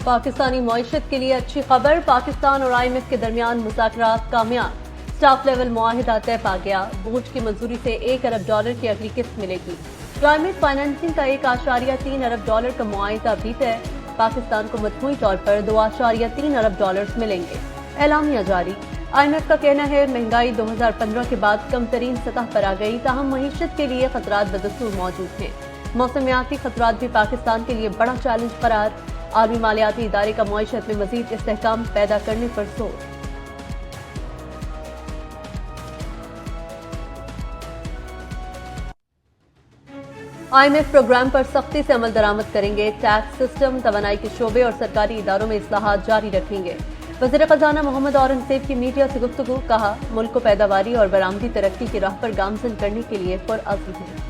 पाकिस्तानी मईशत के लिए अच्छी खबर। पाकिस्तान और IMF के दरमियान मुज़ाकरात कामयाब। स्टाफ लेवल मुआहिदा तय पा गया। बोझ की मंजूरी से $1 अरब की अगली किस्त मिलेगी। क्लाइमेट फाइनेंसिंग का $1.3 अरब का मुआहिदा भी तय। पाकिस्तान को मजमूई तौर पर $2.3 अरब मिलेंगे। एलामिया जारी। IMF का कहना है महंगाई 2015 के बाद कम तरीन सतह पर आ गई, ताहम मईशत के लिए खतरात बदस्तूर मौजूद हैं। मौसमियाती खतरात भी पाकिस्तान के लिए बड़ा चैलेंज करार। आलमी मालियाती इदारे का मईशत में मजीद इस्तेहकाम पैदा करने पर जोर। IMF प्रोग्राम पर सख्ती से अमल दरामद करेंगे। टैक्स सिस्टम, तवानाई के शोबे और सरकारी इदारों में इस्लाहात जारी रखेंगे। वज़ीर खजाना मोहम्मद औरंगजेब की मीडिया से गुफ्तगू। कहा, मुल्क को पैदावारी और बरामदी तरक्की की राह पर गामजन करने के लिए पुरअज़्म है।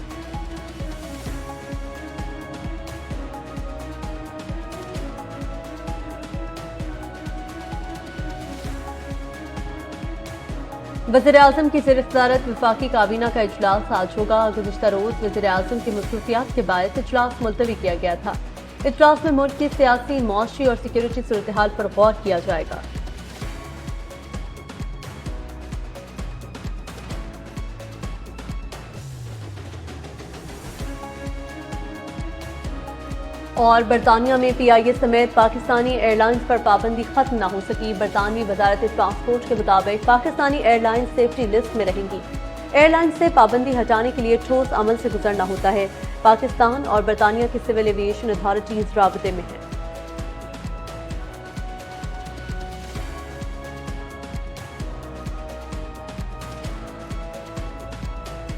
वज़ीर आज़म की ज़ेर सदारत वफाकी काबीना का इजलास आज होगा। गुज़िश्ता रोज वज़ीर आज़म की मसरूफियात के बायस इजलास मुलतवी किया गया था। इजलास में मुल्क की सियासी, मुआशी और सिक्योरिटी सूरत-ए-हाल पर गौर किया जाएगा। और बरतानिया में PIA समेत पाकिस्तानी एयरलाइंस पर पाबंदी खत्म न हो सकी। बरतानवी वजारत ट्रांसपोर्ट के मुताबिक पाकिस्तानी एयरलाइंस सेफ्टी लिस्ट में रहेंगी। एयरलाइंस से पाबंदी हटाने के लिए ठोस अमल से गुजरना होता है। पाकिस्तान और बरतानिया की सिविल एविएशन अथॉरिटीज राबते में हैं।